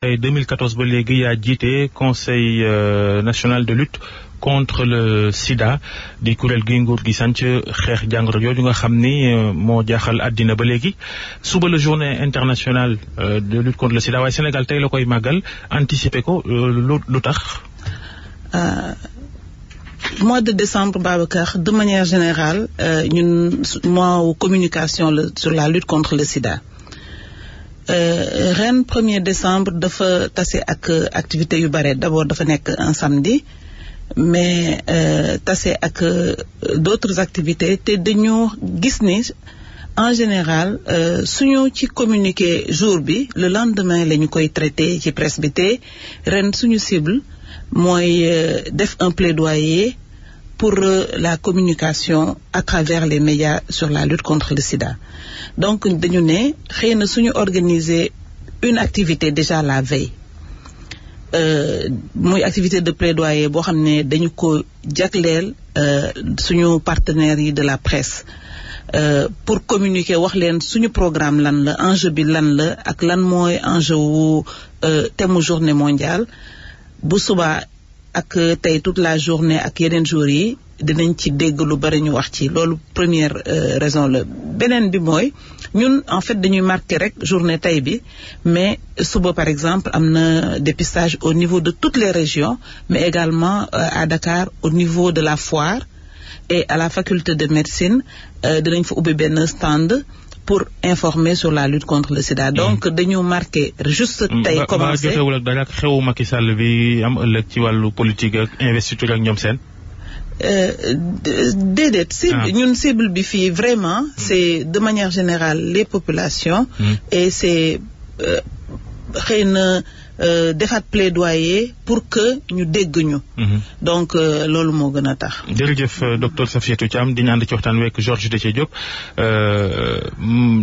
2014 ba léegi yaa jiite conseil national de lutte contre le sida di kuréel gi nguur gi sanc xeex jàngoro yooyu nga xam ni moo jaaxal àddina ba léegi suba la journée internationale de lutte contre le sida waaye Sénégal tey la koy màggal anticiper ko lu tax. Mois de décembre, Babacar, de manière générale ñun mois wu communication sur la lutte contre le sida. Ren 1er décembre dafa tase ak activité yu bare d'abord dafa nekk un samedi mais tase ak d'autres activités te dañu gis ni en général suñu ci communiqué jour bi le lendemain la ñu koy traité ci presse bi te ren suñu cible mooy def un plaidoyer pour la communication à travers les médias sur la lutte contre le sida. Donc dañu ne xëy na suñu organiser une activité déjà la veille muy activité de plaidoyer boo xam ne dañu ko jagleel suñu partenaires yi de la presse pour communiquer wax leen suñu programme lan la enjeu bi lan la ak lan mooy enjeu wu thème journée mondiale bu subaa ak tey toute la journée ak yeneen jours yi dinañ ci dégg lu bari ñu wax ci loolu première raison la beneen bi mooy ñun en fait dañuy marquer rek journée tey bi mais suba par exemple am na dépistage au niveau de toutes les régions mais également à Dakar au niveau de la foire et à la faculté de médecine dinañ fa ubbi benn stand pour informer sur la lutte contre le sida. Donc dañu marqué juste tey commencé ba jotewul ak dara ak xewu Macky Sall bi am ëllëg ci wàllu politique ak investiture ak ñoom seen. Déedéet ñun cible bi fii vraiment c'est de manière générale les populations et c'est xëy na defaat plaidoyer pour que ñu dégg ñu donc loolu moo gën a tax. jërëjëf docteur Safiatou Thiam di ñaan ci waxtaan wi ak Georges Déthié Diop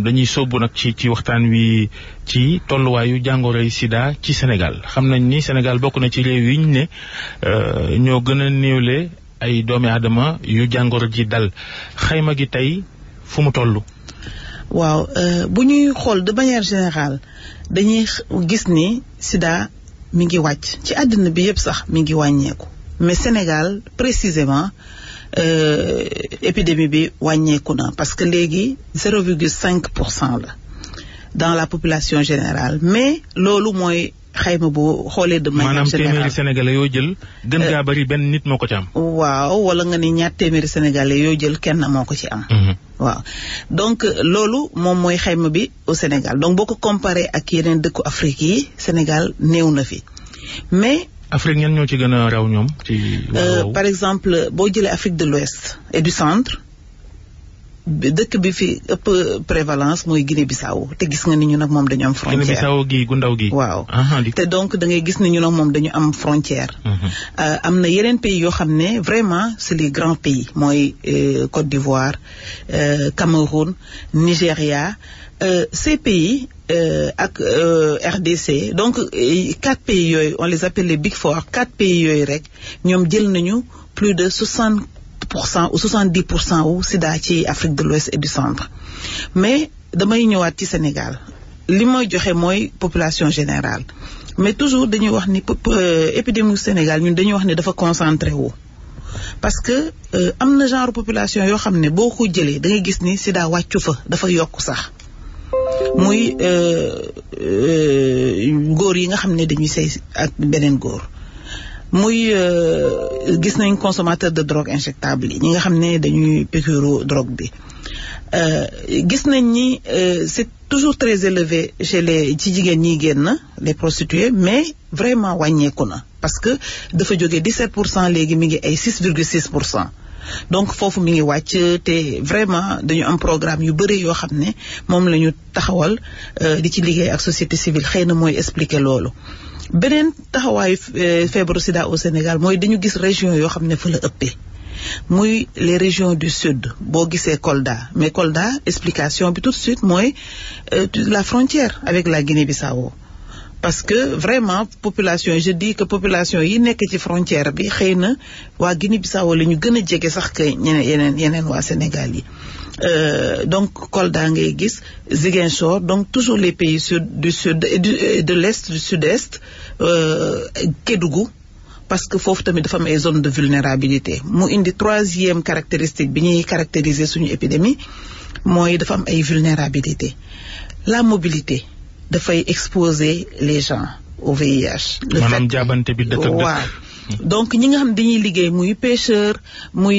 dañuy sóobu nag ci waxtaan wi ci tolluwaayu jàngoroy sida ci Sénégal xam nañ ni Sénégal bokk na ci réew yi ñu ne ñoo gën a néewle ay doomi aadama yu jàngoro ji dal xayma gi tey fu mu toll. waaw bu ñuy xool de manière générale dañuy gis ni sida mi ngi wàcc ci àddina bi yëpp sax mi ngi wàññeeku mais Sénégal précisément épidémie bi wàññeeku na parce que léegi 0,5% la dans la population générale mais loolu mooy xayma bu xoolee de manière générale maanaam téeméeri sénégalais yoo jël gën gaa bari benn nit moo ko ci am. waaw wala nga ni ñaar téeméeri sénégalais yoo jël kenn moo ko ci am. waaw donc loolu moom mooy xayma bi au Sénégal donc boo ko comparé ak yeneen dëkku Afrique yi Sénégal néew na fi mais. Afrique ñan ñoo ci gën a raw ñoom ci. par exemple boo jëlee Afrique de l'Ouest et du centre. dëkk bi fi ëpp prévalence mooy Guinée-Bissau te gis nga ni ñu nag moom dañu am frontière. Guinée-Bissau gi gu ndaw gi. waaw te donc da ngay gis ni ñu nag moom dañu am frontière. am na yeneen pays yoo xam ne vraiment c'est les grands pays mooy Côte d'Ivoire Cameroun Nigéria ces pays ak RDC donc 4 pays yooyu on les appelle les Big Four 4 pays yooyu rek ñoom jël nañu plus de 60% ou 70% wu sida ci Afrique de l'Ouest et du centre mais damay ñëwaat ci Sénégal li mooy joxe mooy population générale mais toujours dañuy wax ni épidémie Sénégal ñun dañuy wax ne dafa concentré wu parce que am na genre population yoo xam ne boo ko jëlee da ngay gis ni sida wàccu fa dafa yokk sax muy góor yi nga xam ne dañuy sëy ak beneen góor muy gis nañ consommateur de drogue injectable yi ñi nga xam ne dañuy piqûre drogue bi gis nañ ni c'est toujours très élevé chez les ci jigéen ñiy génn les prostituées mais vraiment wàññeeku na parce que dafa jógee 17% léegi mi ngi ay 6,6% donc foofu mi ngi wàcc te vraiment dañu am programme yu bëri yoo xam ne moom la ñu taxawal di ci liggéey ak société civile xëy na mooy expliquer loolu. beneen taxawaayu feebaru sida au Sénégal mooy dañu gis région yoo xam ne fa la ëppee muy les régions du sud boo gisee Kolda mais Kolda explication bi tout de suite mooy la frontière avec la Guinée-Bissau parce que vraiment population je dis que population yi nekk ci frontière bi xëy na waa Guinée-Bissau la ñu gën a jege sax que yeneen waa Sénégal yi donc Kolda ngay gis Ziguinchor donc toujours les pays du sud et de l'est du sud-est Kédougou parce que foofu tamit dafa am ay zone de vulnérabilité mu indi troisième caractéristique bi ñuy caractériser suñu épidémie mooy dafa am ay vulnérabilité la mobilité dafay exposer les gens au VIH. maanaam jaabante bi dëkk ak dëkk. waaw donc ñi nga xam dañuy liggéey muy pêcheur muy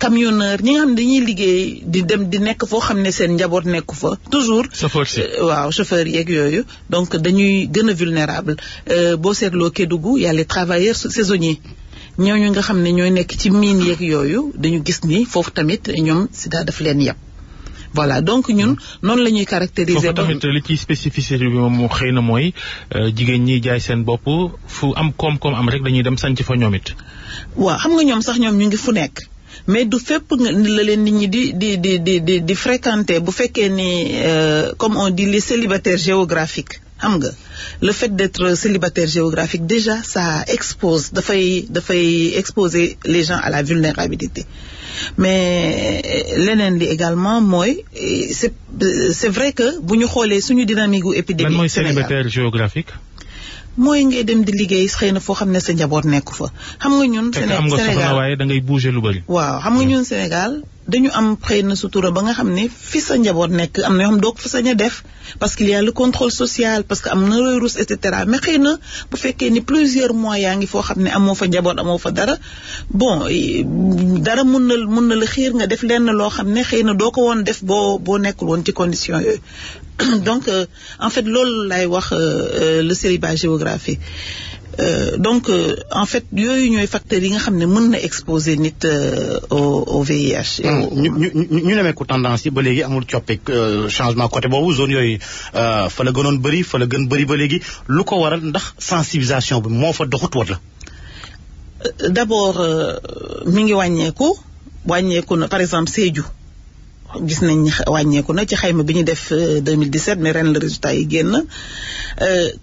camionneur ñi nga xam dañuy liggéey di dem di nekk foo xam ne seen njaboot nekku fa toujours. chauffeur si waaw chauffeur yeeg yooyu donc dañuy gën a vulnérable boo seetloo Kédougou y a les travailleurs saisonniers ñooñu nga xam ne ñooy nekk ci mine yeeg yooyu dañu gis ni foofu tamit ñoom sida daf leen yàpp. voilà donc ñun noonu la ñuy caractériser. foofu tamit li ci spécificité bi moom xëy na mooy jigéen ñi jaay seen bopp fu am koom-koom am rek dañuy dem sanc fa ñoom it. waaw xam nga ñoom sax ñoom ñu ngi fu nekk mais du fépp nga la leen nit ñi di fréquenter bu fekkee ni comme on dit les célibataires géographiques xam nga le fait d'être célibataire géographique déjà ça expose dafay exposer les gens à la vulnérabilité. mais leneen li également mooy c'est vrai que bu ñu xoolee suñu dynamique gu épidémie. lan mooy célibataire géographique. mooy ngay dem di liggéey xëy na foo xam ne sa njaboot nekku fa. xam nga ñun Sénégal am nga soxna waaye da ngay bouger lu bari. waaw xam nga ñun Sénégal dañu am xëy na sutura ba nga xam ne fi sa njaboot nekk am na yoo xam doo ko fa sañ a def parce qu'il y a le contrôle social parce que am na looy rus et cetera mais xëy na bu fekkee ni plusieurs mois yaa ngi foo xam ne amoo fa njaboot amoo fa dara bon dara mun na la xiir nga def lenn loo xam ne xëy na doo ko woon def boo nekkul woon ci condition yooyu donc en fait loolu lay wax le célibat géographique. Donc en fait yooyu ñooy facteurs yi nga xam ne mën na exposer nit au VIH. ñu nemmeeku tendance yi ba léegi amul coppeek changement côté boobu zone yooyu fa la gënoon bëri fa la gën bëri ba léegi lu ko waral ndax sensibilisation bi moo fa doxut wala. D'abord mi ngi wàññeeku na par exemple Sédhiou gis nañ wàññeeku na ci xayma bi ñu def 2017 mais ren le résultat yi génn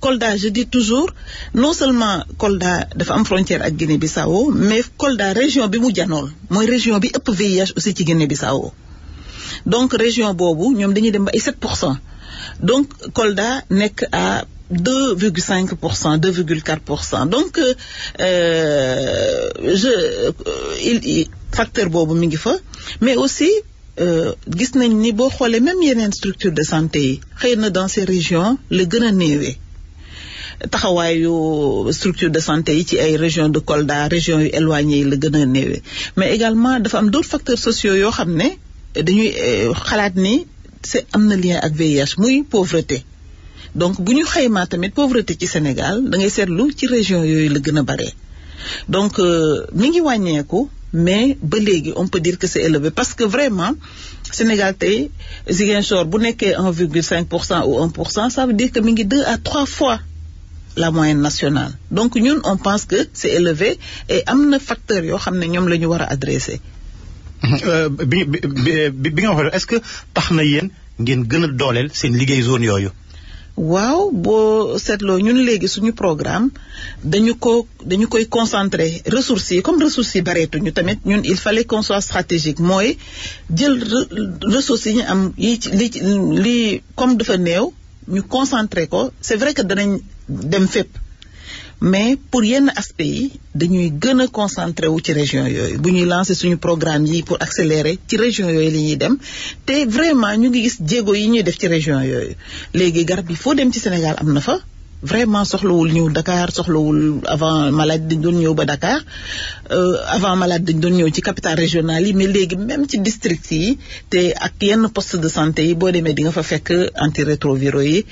Kolda je dis toujours non seulement Kolda dafa am frontière ak Guinée-Bissau mais Kolda région bi mu janool mooy région bi ëpp VIH aussi ci Guinée-Bissau donc région boobu ñoom dañuy dem ba ay 7% donc Kolda nekk à 2,5%, 2,4%. Donc facteur boobu mi ngi fa mais aussi gis nañ ni boo xoolee même yeneen structure de santé yi xëy na dans ces régions la gën a néewee taxawaayu structure de santé yi ci ay régions de Kolda régions yu éloignées yi la gën a néewee mais également dafa am d'autres facteurs sociaux yoo xam ne dañuy xalaat ni c'est am na lien ak VIH muy pauvreté donc bu ñu xaymaa tamit pauvreté ci Sénégal da ngay seetlu ci région yooyu la gën a bare donc mi ngi wàññeeku mais ba léegi on peut dire que c'est élevé parce que vraiment Sénégal tey Ziguinchor bu nekkee 1,5% ou 1% ça veut dire que mi ngi 2 à 3 fois la moyenne nationale donc ñun on pense que c'est élevé et am na facteurs yoo xam ne ñoom la ñu war a adresser. bi nga waxee est-ce que tax na yéen ngeen gën a dooleel seen liggéey zone yooyu. waaw boo seetloo ñun léegi suñu programme dañu koy concentrer ressources yi comme ressources yi bareetuñu tamit ñun il fallait qu'on soit stratégique mooy jël ressources yi ñu am li comme dafa néew ñu concentrer ko c'est vrai que danañ dem fépp mais pour yenn aspects yi dañuy gën a concentrer wu ci région yooyu bu ñuy lancer suñu programme yi pour accélérer ci région yooyu la ñuy dem te vraiment ñu ngi gis jéego yi ñuy def ci région yooyu léegi garab yi foo dem ci Sénégal am na fa vraiment soxlawul ñëw Dakar soxlawul avant malade dañ doon ñëw ba Dakar avant malade dañ doon ñëw ci capitale régionale yi mais léegi même ci district yi te ak yenn poste de santé yi boo demee di nga fa fekk antirétroviraux yi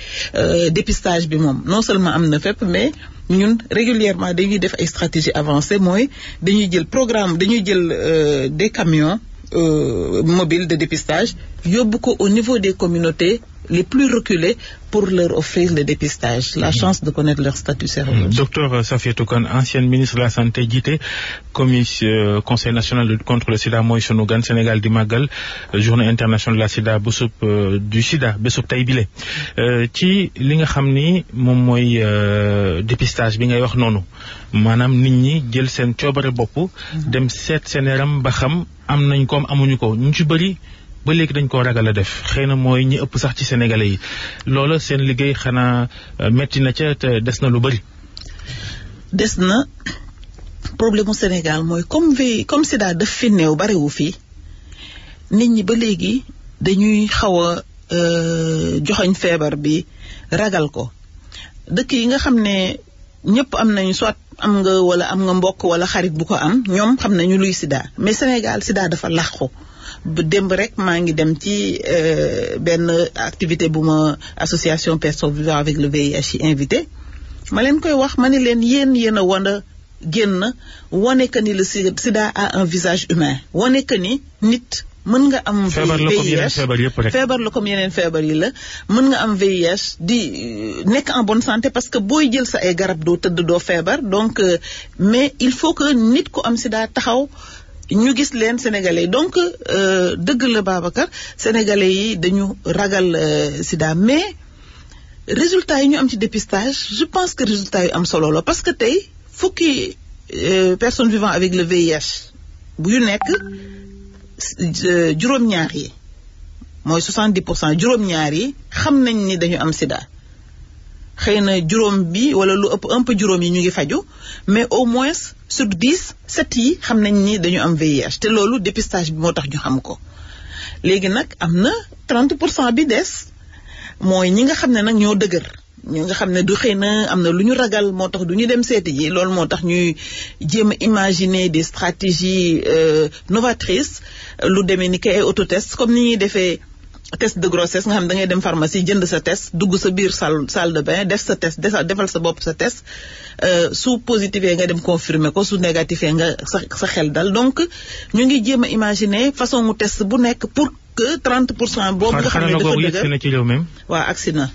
dépistage bi moom non seulement am na fépp mais ñun régulièrement dañuy def ay stratégies avancées mooy dañuy jël des camions mobiles de dépistage yóbbu ko au niveau des communautés les plus reculés pour leur offrir le dépistage, la chance de connaître leur statut sérologique. Docteur Safiatou Kane, ancienne ministre de la Santé, jiite Conseil national de lutte contre le sida, mooy sunu gan. Sénégal di màggal journée internationale de la sida bésub du sida bésub tey bile ci li nga xam ni moom mooy dépistage bi ngay wax noonu maanaam nit ñi jël seen coobare bopp dem seet seen yaram ba xam am nañ ko amuñu ko ñu ci bëri ba léegi dañ koo ragal a def xëy na mooy ñi ëpp sax ci sénégalais yi loola seen liggéey xanaa metti na ca te des na lu bëri. des na problème mu Sénégal mooy comme sida daf fi néew bariwu fii nit ñi ba léegi dañuy xaw a joxoñ feebar bi ragal ko dëkk yi nga xam ne ñëpp am nañu soit am nga wala am nga mbokk wala xarit bu ko am ñoom xam nañu luy sida mais Sénégal sida dafa làqu démb rek maa ngi dem ci benn activité bu ma association personnes vivant avec le VIH yi invité ma leen koy wax ma ne leen yéen a wan génn wane que ni le sida a un visage humain wane que ni nit mën nga am VIH feebar la comme yeneen feebar yi la mën nga am VIH di nekk en bonne santé parce que booy jël sa ay garab doo tëdd doo feebar donc mais il faut que nit ku am sida taxaw ñu gis leen sénégalais yi donc dëgg la Babacar sénégalais yi dañu ragal sida mais résultats yi ñu am ci dépistage je pense que résultats yu am solo la parce que tey fukki personnes vivant avec le VIH bu yu nekk juróom-ñaar yi mooy 70% juróom-ñaar yi xam nañ ni dañu am sida xëy na juróom bi wala lu ëpp un peu juróom yi ñu ngi faju mais au moins sur 10 7 yi xam nañ ni dañu am VIH te loolu dépistage bi moo tax ñu xam ko léegi nag am na 30% bi des mooy ñi nga xam ne nag ñoo dëgër ñi nga xam ne du xëy na am na lu ñu ragal moo tax du ñu dem seeti ji loolu moo tax ñuy jéem a imaginer des stratégies novatrices lu demee ni kay autotest comme ni ñuy defee test de grossesse nga xam da ngay dem pharmacie jënd sa test dugg sa biir salle de bain def sa test defal sa bopp sa test su positifé nga dem confirmer ko su négatifé nga sa xel dal donc ñu ngi jéem a imaginer façon mu test bu nekk pour que 30% boobu nga xam ne dafa dëgër ci réew même waaw agsi na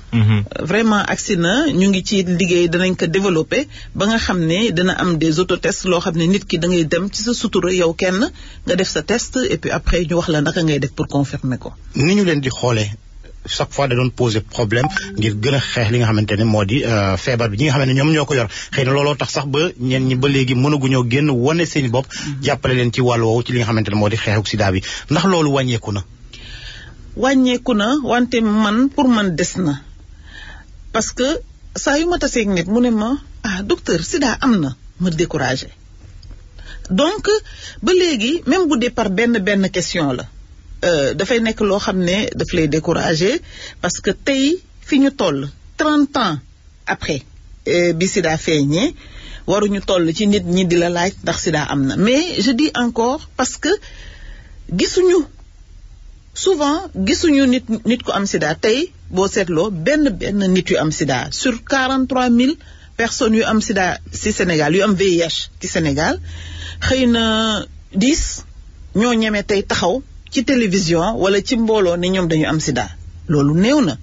vraiment agsi na ñu ngi ci liggéey danañ ko développer ba nga xam ne dana am des autotests loo xam ne nit ki da ngay dem ci sa sutura yow kenn nga def sa test et puis après ñu wax la naka ngay def pour confirmer ko ni ñu leen di xoolee chaque fois da doon poser problème ngir gën a xeex li nga xamante ne moo di feebar bi ñi nga xam ne ñoom ñoo ko yor xëy na looloo tax sax ba ñenn ñi ba léegi mënaguñoo génn wane seen bopp jàppale leen ci wàllu woowu ci li nga xamante ne moo di xeexu sida bi ndax loolu wàññeeku na wante man pour man des na parce que saa yu ma taseeg nit mu ne ma docteur sida am na ma découragé donc ba léegi même bu dee par benn question la dafay nekk loo xam ne daf lay découragé parce que tey fi ñu toll 30 ans après bi sida feeñee waruñu toll ci nit ñi di la laaj ndax sida am na mais je dis encore parce que souvent gisuñu nit ku am sida tey boo seetloo benn nit yu am sida sur 43 000 personnes yu am sida ci Sénégal yu am VIH ci Sénégal xëy na 10 ñoo ñeme tey taxaw ci télévision wala ci mbooloo ne ñoom dañu am sida loolu néew na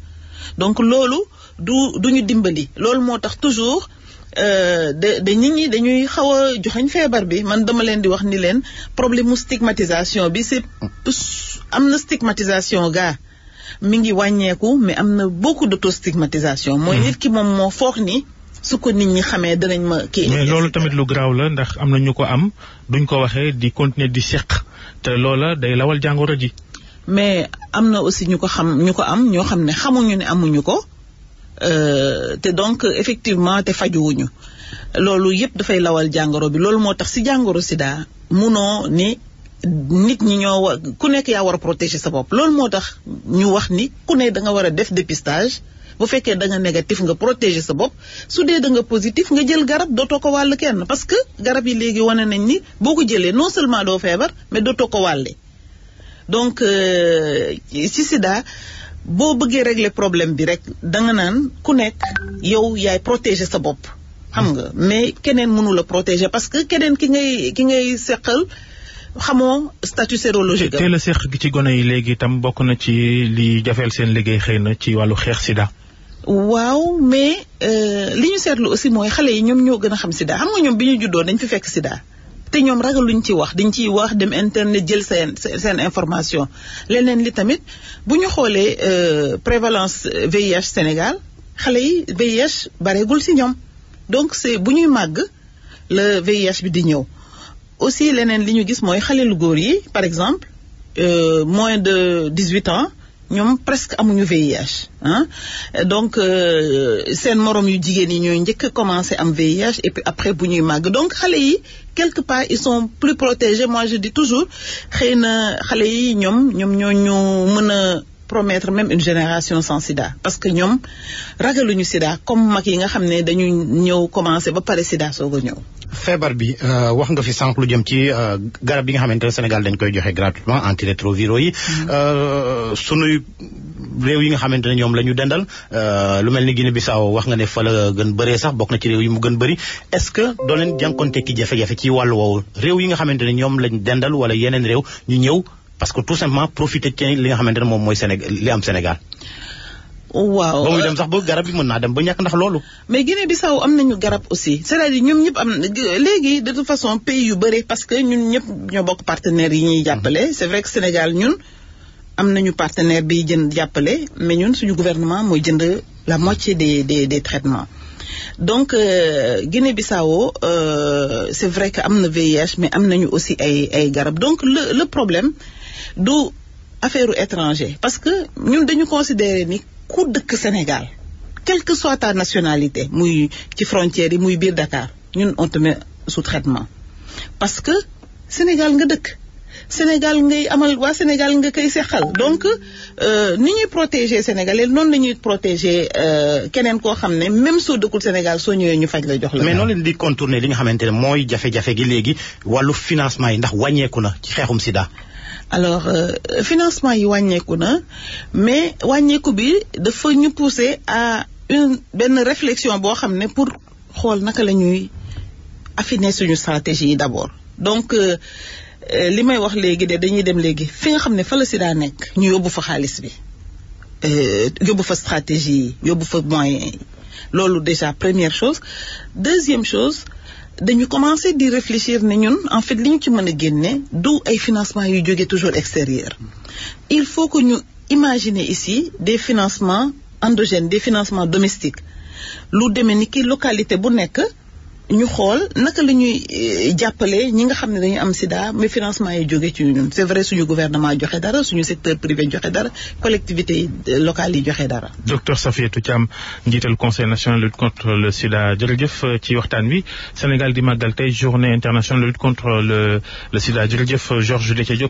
donc loolu duñu dimbali loolu moo tax toujours de nit ñi dañuy xaw a joxañ feebar bi man dama leen di wax ni leen problème mu stigmatisation bi c'est am na stigmatisation gaa mi ngi wàññeeku mais am na beaucoup d'auto-stigmatisation mooy nit ki moom moo foog ni su ko nit ñi xamee danañ ma kii mais loolu tamit lu garaaw la ndax am na ñu ko am duñ ko waxee di continuer di seq te loola day lawal jàngoro ji mais am na aussi ñu ko am ñoo xam ne xamuñu ne amuñu ko te donc effectivement te fajuwuñu loolu yëpp dafay lawal jàngoro bi loolu moo tax ci jàngoro sida munoo ni nit ñi ku nekk yaa war a protéger sa bopp loolu moo tax ñu wax ni ku ne da nga war a def dépistage bu fekkee da nga négatif nga protéger sa bopp su dee da nga positif nga jël garab dootoo ko wàll kenn parce que garab yi léegi wane nañ ni boo ko jëlee non seulement doo feebar mais dootoo ko wàlle donc ci sida boo bëggee régler problème bi rek danga naan ku nekk yow yaay protéger sa bopp xam nga mais keneen mënu la protéger parce que keneen ki ngay seqal xamoo statut sérologique. teel a seq gi ci gone yi léegi itam bokk na ci li jafeel seen liggéey xëy na ci wàllu xeex sida. waaw mais li ñu seetlu aussi mooy xale yi ñoom ñoo gën a xam sida xam nga ñoom bi ñu juddoo dañ fi fekk sida te ñoom ragaluñ ci wax dañ ciy wax dem internet jël seen information. leneen li tamit bu ñu xoolee prévalence VIH Sénégal xale yi VIH bareegul ci ñoom donc c'est bu ñuy màgg le VIH bi di ñëw. aussi leneen li ñu gis mooy xale lu góor yi par exemple moins de 18 ans ñoom presque amuñu VIH ah donc seen morom yu jigéen yi ñooy njëkk a commencé am VIH et puis après bu ñuy màgg donc xale yi quelque part ils sont plus protégés moi je dis toujours xëy na xale yi ñoom ñoo ñu mën a promettre même une génération sans sida parce que ñoom ragaluñu sida comme mag yi nga xam ne dañu ñëw commencé ba pare sida soog a ñëw. feebar bi wax nga fi sànq lu jëm ci garab yi nga xamante ne Sénégal dañ koy joxe gratuitement antirétroviraux yi sunuy réew yi nga xamante ne ñoom la ñu dendal lu mel ni Guinée Bissau wax nga ne fa la gën bëree sax bokk na ci réew yi mu gën bëri est-ce que doo leen jànkonte ki jafe-jafe ci wàllu woowu réew yi nga xamante ne ñoom lañ dendal wala yeneen réew ñu ñëw parce que tout simplement profiter ci li nga xamante ne moom mooy Sénégal li am Sénégal. waaw ba muy dem sax ba garab yi mën naa dem ba ñàkk ndax loolu. mais Guinée Bissau am nañu garab aussi c'est-à-dire ñoom ñëpp am léegi de toute façon pays yu bëri parce que ñun ñëpp ñoo bokk partenaires yi ñuy jàppale c'est vrai que Sénégal ñun am nañu partenaire bi jënd jàppale mais ñun suñu gouvernement mooy jënd la moitié des traitements. donc Guinée Bissau c'est vrai que am na VIH mais am nañu aussi ay garab donc le problème du affaire étranger parce que ñun dañu considérer ni ku dëkk Sénégal quelle que soit ta nationalité muy ci frontière yi muy biir Dakar ñun on te met sous traitement parce que Sénégal nga dëkk Sénégal ngay amal waa Sénégal nga koy seqal donc ni ñuy protéger Sénégalais noonu la ñuy protéger keneen koo xam ne même soo dëkkul Sénégal soo ñëwee ñu faj la jox la. mais noonu leen di contourner li nga xamante ne mooy jafe-jafe gi léegi wàllu financement yi ndax wàññeeku na ci xeexum sida. alors financement yi wàññeeku na mais wàññeeku bi dafa ñu pousser à benn réflexion boo xam ne pour xool naka la ñuy affiner suñu stratégie yi d'abord donc li may wax léegi de dañuy dem léegi fi nga xam ne fa la sida nekk ñu yóbbu fa xaalis bi yóbbu fa stratégie yi yóbbu fa moyens yi loolu déjà première chose deuxième chose dañu commencer di réfléchir ne ñun en fait li ñu ci mën a génne du ay financements yu jóge toujours extérieur il faut que ñu imaginer ici des financements endogènes des financements domestiques lu demee ni ki localité bu nekk ñu xool naka la ñuy jàppale ñi nga xam ne dañu am sida mais financement yi jóge ci ñun c'est vrai suñu gouvernement joxe dara suñu secteur privé joxe dara collectivités locales yi joxe dara. docteur Safiatou Thiam njiital conseil national de lutte contre le sida jërëjëf ci waxtaan wi Sénégal di màggal tey journée internationale de lutte contre le sida jërëjëf Georges Déthié Diop